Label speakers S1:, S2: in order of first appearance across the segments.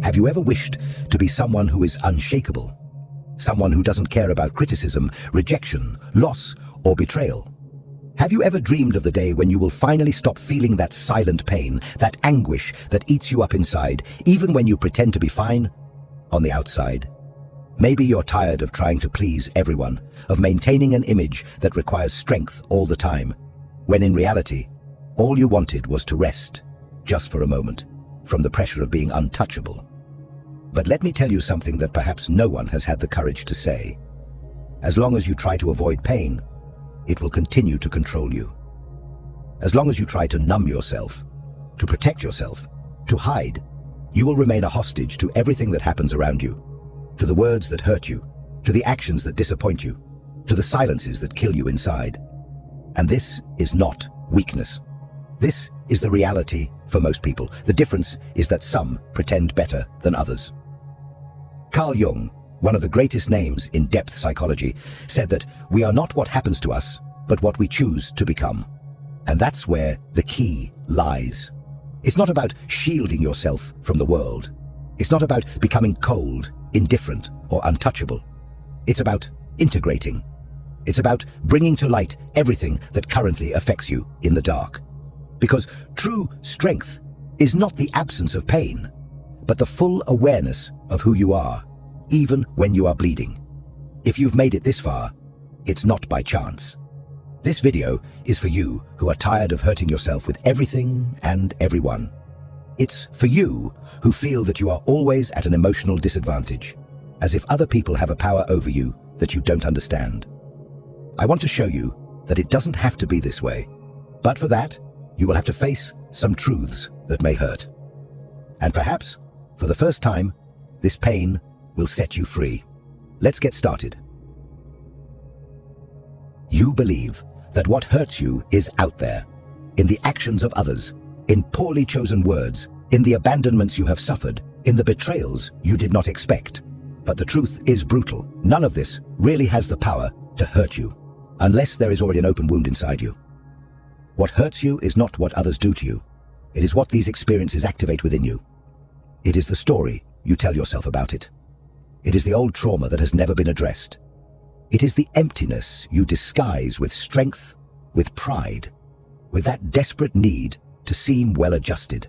S1: Have you ever wished to be someone who is unshakable? Someone who doesn't care about criticism, rejection, loss, or betrayal? Have you ever dreamed of the day when you will finally stop feeling that silent pain, that anguish that eats you up inside, even when you pretend to be fine on the outside? Maybe you're tired of trying to please everyone, of maintaining an image that requires strength all the time, when in reality, all you wanted was to rest, just for a moment, from the pressure of being untouchable. But let me tell you something that perhaps no one has had the courage to say. As long as you try to avoid pain, it will continue to control you. As long as you try to numb yourself, to protect yourself, to hide, you will remain a hostage to everything that happens around you, to the words that hurt you, to the actions that disappoint you, to the silences that kill you inside. And this is not weakness. This is the reality for most people. The difference is that some pretend better than others. Carl Jung, one of the greatest names in depth psychology, said that we are not what happens to us, but what we choose to become. And that's where the key lies. It's not about shielding yourself from the world. It's not about becoming cold, indifferent, or untouchable. It's about integrating. It's about bringing to light everything that currently affects you in the dark. Because true strength is not the absence of pain, but the full awareness of who you are, even when you are bleeding. If you've made it this far, it's not by chance. This video is for you who are tired of hurting yourself with everything and everyone. It's for you who feel that you are always at an emotional disadvantage, as if other people have a power over you that you don't understand. I want to show you that it doesn't have to be this way, but for that, you will have to face some truths that may hurt. And perhaps, for the first time, this pain will set you free. Let's get started. You believe that what hurts you is out there, in the actions of others, in poorly chosen words, in the abandonments you have suffered, in the betrayals you did not expect. But the truth is brutal. None of this really has the power to hurt you, unless there is already an open wound inside you. What hurts you is not what others do to you. It is what these experiences activate within you. It is the story you tell yourself about it. It is the old trauma that has never been addressed. It is the emptiness you disguise with strength, with pride, with that desperate need to seem well-adjusted.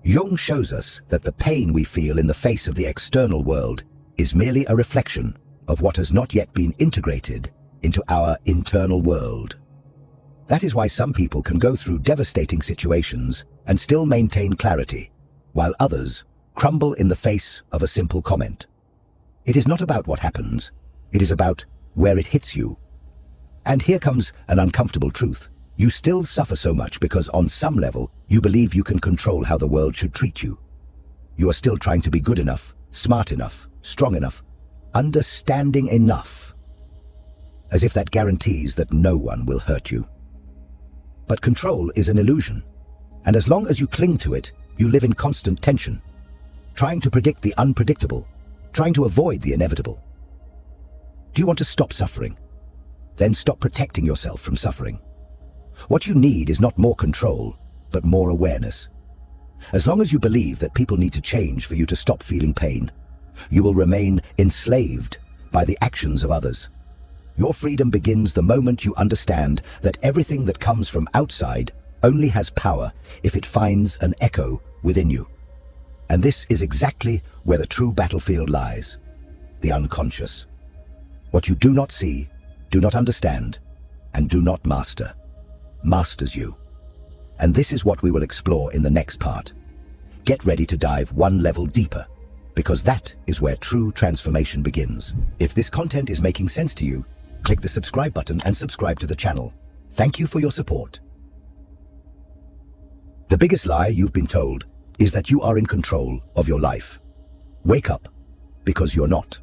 S1: Jung shows us that the pain we feel in the face of the external world is merely a reflection of what has not yet been integrated into our internal world. That is why some people can go through devastating situations and still maintain clarity, while others crumble in the face of a simple comment. It is not about what happens, it is about where it hits you. And here comes an uncomfortable truth. You still suffer so much because on some level, you believe you can control how the world should treat you. You are still trying to be good enough, smart enough, strong enough, understanding enough, as if that guarantees that no one will hurt you. But control is an illusion, and as long as you cling to it, you live in constant tension, trying to predict the unpredictable, trying to avoid the inevitable. Do you want to stop suffering? Then stop protecting yourself from suffering. What you need is not more control, but more awareness. As long as you believe that people need to change for you to stop feeling pain, you will remain enslaved by the actions of others. Your freedom begins the moment you understand that everything that comes from outside only has power if it finds an echo within you. And this is exactly where the true battlefield lies, the unconscious. What you do not see, do not understand, and do not master, masters you. And this is what we will explore in the next part. Get ready to dive one level deeper, because that is where true transformation begins. If this content is making sense to you, click the subscribe button and subscribe to the channel. Thank you for your support. The biggest lie you've been told is that you are in control of your life. Wake up, because you're not.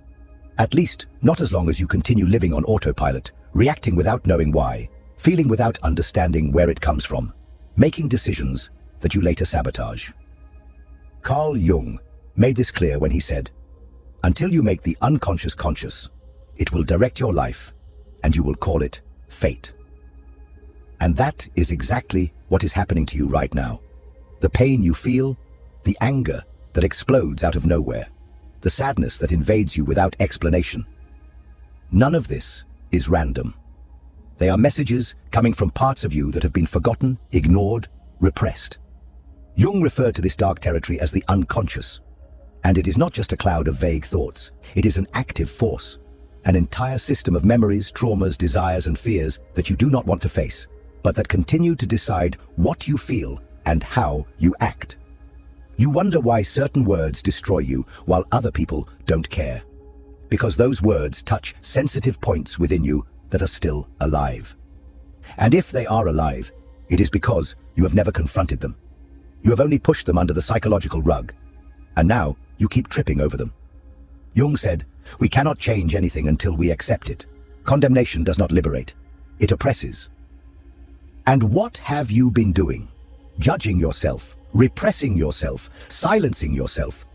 S1: At least, not as long as you continue living on autopilot, reacting without knowing why, feeling without understanding where it comes from, making decisions that you later sabotage. Carl Jung made this clear when he said, "Until you make the unconscious conscious, it will direct your life, and you will call it fate." And that is exactly what is happening to you right now. The pain you feel, the anger that explodes out of nowhere, the sadness that invades you without explanation. None of this is random. They are messages coming from parts of you that have been forgotten, ignored, repressed. Jung referred to this dark territory as the unconscious. And it is not just a cloud of vague thoughts. It is an active force, an entire system of memories, traumas, desires, and fears that you do not want to face, but that continue to decide what you feel and how you act. You wonder why certain words destroy you while other people don't care. Because those words touch sensitive points within you that are still alive. And if they are alive, it is because you have never confronted them. You have only pushed them under the psychological rug, and now you keep tripping over them. Jung said, "We cannot change anything until we accept it. Condemnation does not liberate, it oppresses." And what have you been doing? Judging yourself, repressing yourself, silencing yourself,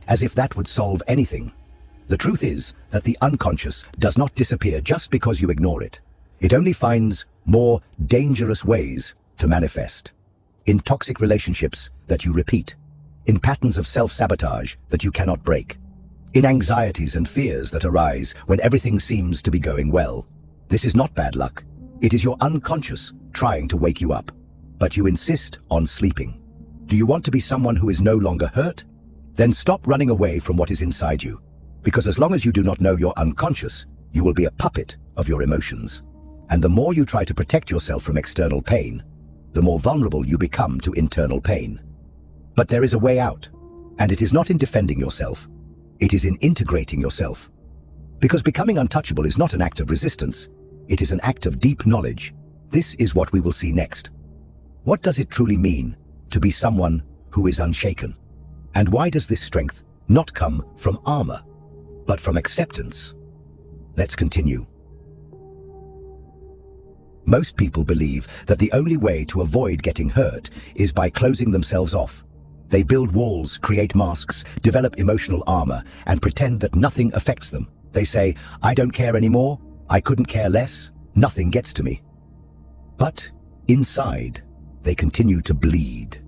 S1: as if that would solve anything. The truth is that the unconscious does not disappear just because you ignore it. It only finds more dangerous ways to manifest. In toxic relationships that you repeat, in patterns of self-sabotage that you cannot break, in anxieties and fears that arise when everything seems to be going well. This is not bad luck. It is your unconscious trying to wake you up, but you insist on sleeping. Do you want to be someone who is no longer hurt? Then stop running away from what is inside you. Because as long as you do not know your unconscious, you will be a puppet of your emotions. And the more you try to protect yourself from external pain, the more vulnerable you become to internal pain. But there is a way out, and it is not in defending yourself, it is in integrating yourself. Because becoming untouchable is not an act of resistance, it is an act of deep knowledge. This is what we will see next. What does it truly mean to be someone who is unshaken? And why does this strength not come from armor, but from acceptance? Let's continue. Most people believe that the only way to avoid getting hurt is by closing themselves off. They build walls, create masks, develop emotional armor, and pretend that nothing affects them. They say, "I don't care anymore, I couldn't care less, nothing gets to me." But inside, they continue to bleed.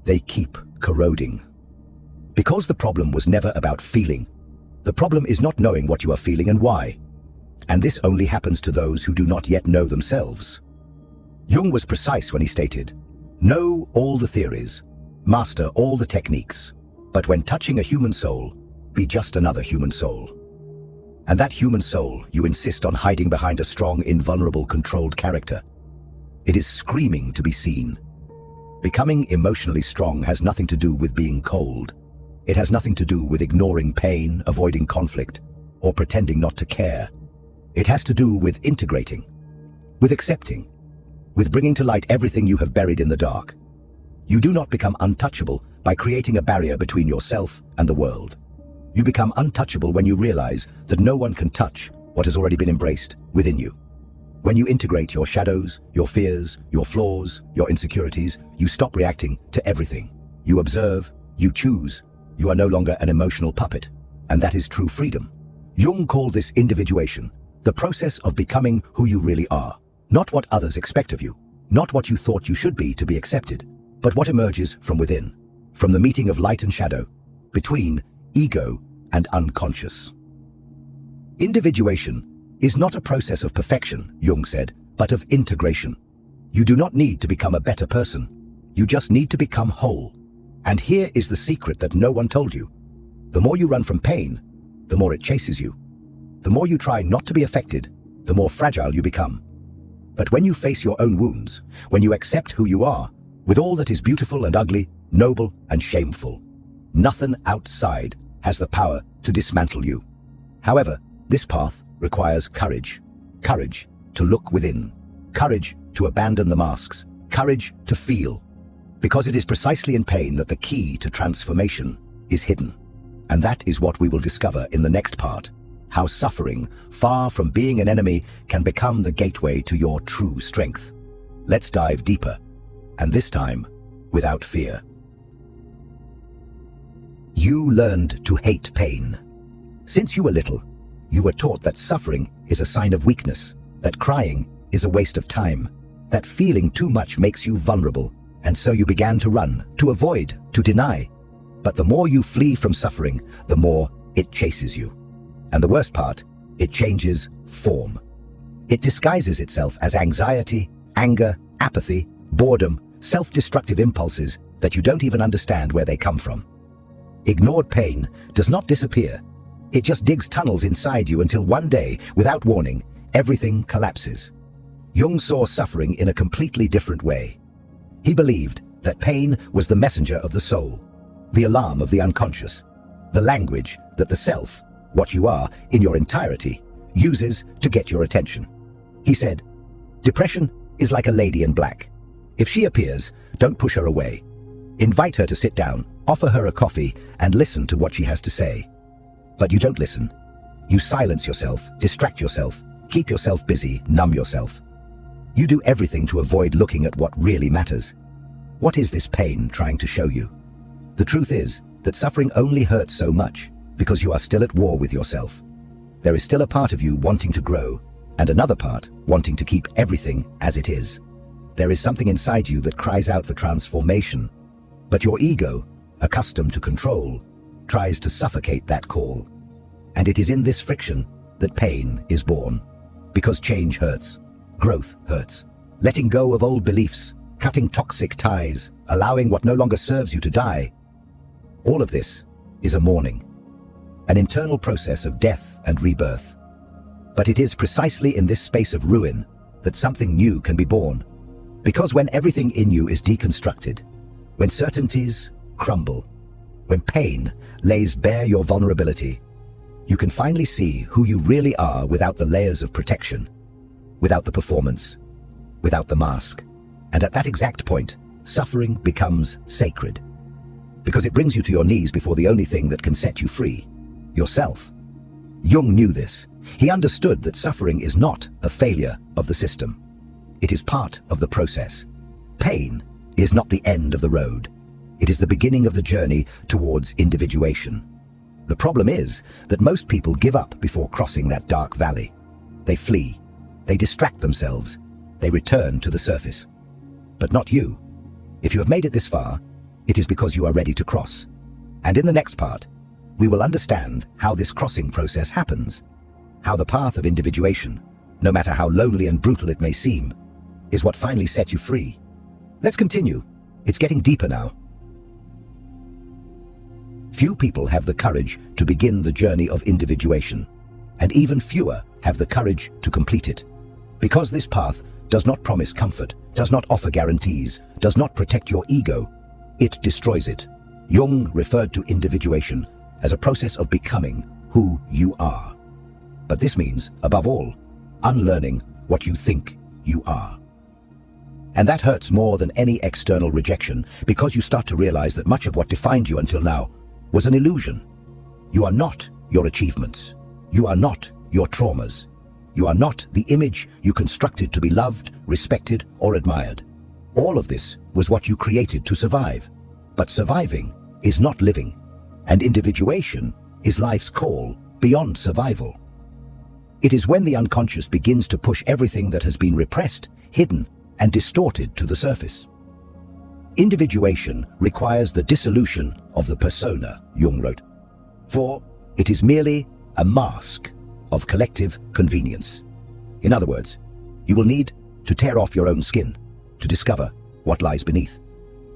S1: They keep corroding. Because the problem was never about feeling. The problem is not knowing what you are feeling and why. And this only happens to those who do not yet know themselves. Jung was precise when he stated, "Know all the theories, master all the techniques, but when touching a human soul, be just another human soul." And that human soul you insist on hiding behind a strong, invulnerable, controlled character. It is screaming to be seen. Becoming emotionally strong has nothing to do with being cold. It has nothing to do with ignoring pain, avoiding conflict, or pretending not to care. It has to do with integrating, with accepting, with bringing to light everything you have buried in the dark. You do not become untouchable by creating a barrier between yourself and the world. You become untouchable when you realize that no one can touch what has already been embraced within you. When you integrate your shadows, your fears, your flaws, your insecurities, you stop reacting to everything. You observe, you choose. You are no longer an emotional puppet, and that is true freedom. Jung called this individuation, the process of becoming who you really are. Not what others expect of you, not what you thought you should be to be accepted, but what emerges from within, from the meeting of light and shadow, between ego and unconscious. Individuation is not a process of perfection, Jung said, but of integration. You do not need to become a better person. You just need to become whole. And here is the secret that no one told you. The more you run from pain, the more it chases you. The more you try not to be affected, the more fragile you become. But when you face your own wounds, when you accept who you are, with all that is beautiful and ugly, noble and shameful, nothing outside has the power to dismantle you. However, this path requires courage. Courage to look within. Courage to abandon the masks. Courage to feel. Because it is precisely in pain that the key to transformation is hidden. And that is what we will discover in the next part. How suffering, far from being an enemy, can become the gateway to your true strength. Let's dive deeper, and this time, without fear. You learned to hate pain. Since you were little, you were taught that suffering is a sign of weakness, that crying is a waste of time, that feeling too much makes you vulnerable, and so you began to run, to avoid, to deny. But the more you flee from suffering, the more it chases you. And the worst part, it changes form. It disguises itself as anxiety, anger, apathy, boredom, self-destructive impulses that you don't even understand where they come from. Ignored pain does not disappear. It just digs tunnels inside you until one day, without warning, everything collapses. Jung saw suffering in a completely different way. He believed that pain was the messenger of the soul, the alarm of the unconscious, the language that the self, what you are in your entirety, uses to get your attention. He said, "Depression is like a lady in black. If she appears, don't push her away. Invite her to sit down, offer her a coffee, and listen to what she has to say." But you don't listen. You silence yourself, distract yourself, keep yourself busy, numb yourself. You do everything to avoid looking at what really matters. What is this pain trying to show you? The truth is that suffering only hurts so much because you are still at war with yourself. There is still a part of you wanting to grow, and another part wanting to keep everything as it is. There is something inside you that cries out for transformation, but your ego, accustomed to control, tries to suffocate that call. And it is in this friction that pain is born. Because change hurts, growth hurts. Letting go of old beliefs, cutting toxic ties, allowing what no longer serves you to die. All of this is a mourning, an internal process of death and rebirth. But it is precisely in this space of ruin that something new can be born. Because when everything in you is deconstructed, when certainties crumble, when pain lays bare your vulnerability, you can finally see who you really are without the layers of protection, without the performance, without the mask. And at that exact point, suffering becomes sacred. Because it brings you to your knees before the only thing that can set you free, yourself. Jung knew this. He understood that suffering is not a failure of the system. It is part of the process. Pain is not the end of the road. It is the beginning of the journey towards individuation. The problem is that most people give up before crossing that dark valley. They flee. They distract themselves. They return to the surface. But not you. If you have made it this far, it is because you are ready to cross. And in the next part, we will understand how this crossing process happens, how the path of individuation, no matter how lonely and brutal it may seem, is what finally sets you free. Let's continue. It's getting deeper now. Few people have the courage to begin the journey of individuation, and even fewer have the courage to complete it. Because this path does not promise comfort, does not offer guarantees, does not protect your ego, it destroys it. Jung referred to individuation as a process of becoming who you are. But this means, above all, unlearning what you think you are. And that hurts more than any external rejection, because you start to realize that much of what defined you until now was an illusion. You are not your achievements. You are not your traumas. You are not the image you constructed to be loved, respected, or admired. All of this was what you created to survive. But surviving is not living, and individuation is life's call beyond survival. It is when the unconscious begins to push everything that has been repressed, hidden, and distorted to the surface. Individuation requires the dissolution of the persona, Jung wrote, for it is merely a mask of collective convenience. In other words, you will need to tear off your own skin to discover what lies beneath.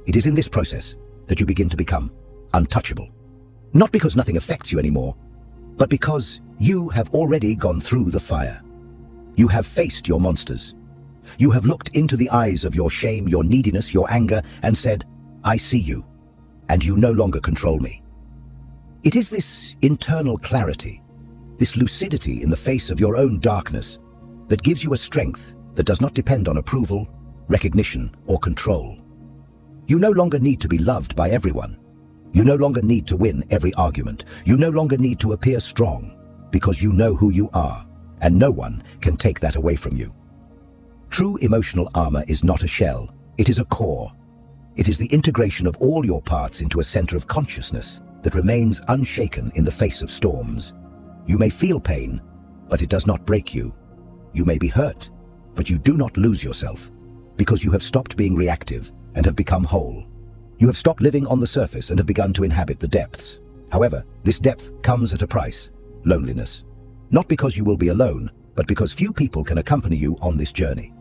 S1: It is in this process that you begin to become untouchable. Not because nothing affects you anymore, but because you have already gone through the fire. You have faced your monsters. You have looked into the eyes of your shame, your neediness, your anger, and said, "I see you, and you no longer control me." It is this internal clarity, this lucidity in the face of your own darkness, that gives you a strength that does not depend on approval, recognition, or control. You no longer need to be loved by everyone. You no longer need to win every argument. You no longer need to appear strong, because you know who you are, and no one can take that away from you. True emotional armor is not a shell, it is a core. It is the integration of all your parts into a center of consciousness that remains unshaken in the face of storms. You may feel pain, but it does not break you. You may be hurt, but you do not lose yourself, because you have stopped being reactive and have become whole. You have stopped living on the surface and have begun to inhabit the depths. However, this depth comes at a price: loneliness. Not because you will be alone, but because few people can accompany you on this journey.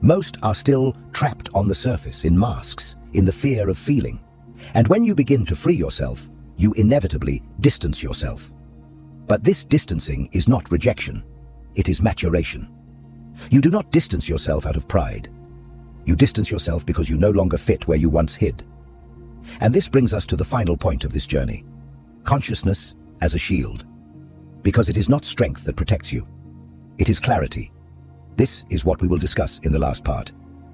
S1: Most are still trapped on the surface in masks, in the fear of feeling. And when you begin to free yourself, you inevitably distance yourself. But this distancing is not rejection. It is maturation. You do not distance yourself out of pride. You distance yourself because you no longer fit where you once hid. And this brings us to the final point of this journey: consciousness as a shield. Because it is not strength that protects you. It is clarity. This is what we will discuss in the last part.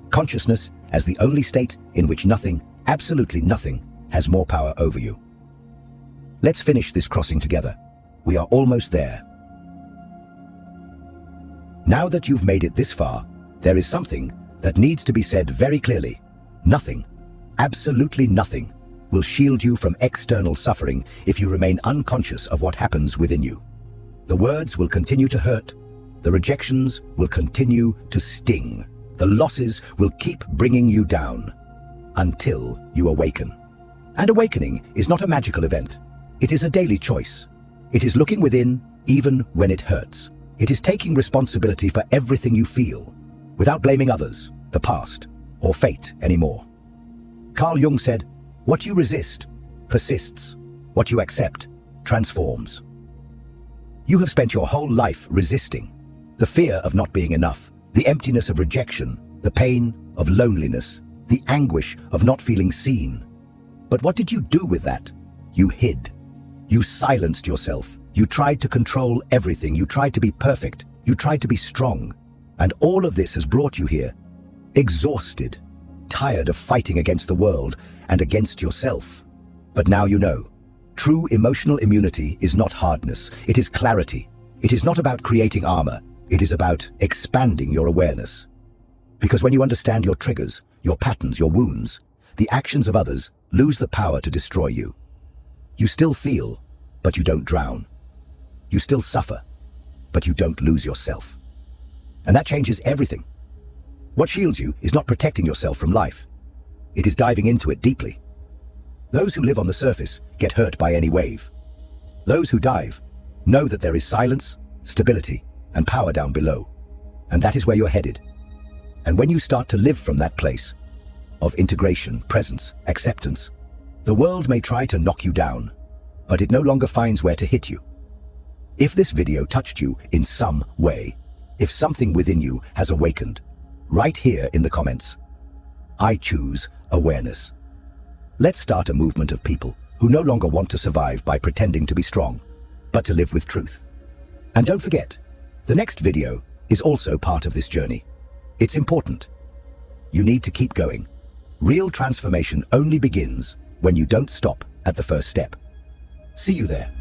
S1: Consciousness as the only state in which nothing, absolutely nothing, has more power over you. Let's finish this crossing together. We are almost there. Now that you've made it this far, there is something that needs to be said very clearly. Nothing, absolutely nothing, will shield you from external suffering if you remain unconscious of what happens within you. The words will continue to hurt. The rejections will continue to sting. The losses will keep bringing you down until you awaken. And awakening is not a magical event. It is a daily choice. It is looking within even when it hurts. It is taking responsibility for everything you feel without blaming others, the past, or fate anymore. Carl Jung said, "What you resist persists. What you accept transforms." You have spent your whole life resisting. The fear of not being enough, the emptiness of rejection, the pain of loneliness, the anguish of not feeling seen. But what did you do with that? You hid. You silenced yourself. You tried to control everything. You tried to be perfect. You tried to be strong. And all of this has brought you here, exhausted, tired of fighting against the world and against yourself. But now you know. True emotional immunity is not hardness. It is clarity. It is not about creating armor. It is about expanding your awareness. Because when you understand your triggers, your patterns, your wounds, the actions of others lose the power to destroy you. You still feel, but you don't drown. You still suffer, but you don't lose yourself. And that changes everything. What shields you is not protecting yourself from life. It is diving into it deeply. Those who live on the surface get hurt by any wave. Those who dive know that there is silence, stability, and power down below. And that is where you're headed. And when you start to live from that place of integration, presence, acceptance, the world may try to knock you down, but it no longer finds where to hit you. If this video touched you in some way, if something within you has awakened, write here in the comments, "I choose awareness." Let's start a movement of people who no longer want to survive by pretending to be strong, but to live with truth. And don't forget, the next video is also part of this journey. It's important. You need to keep going. Real transformation only begins when you don't stop at the first step. See you there.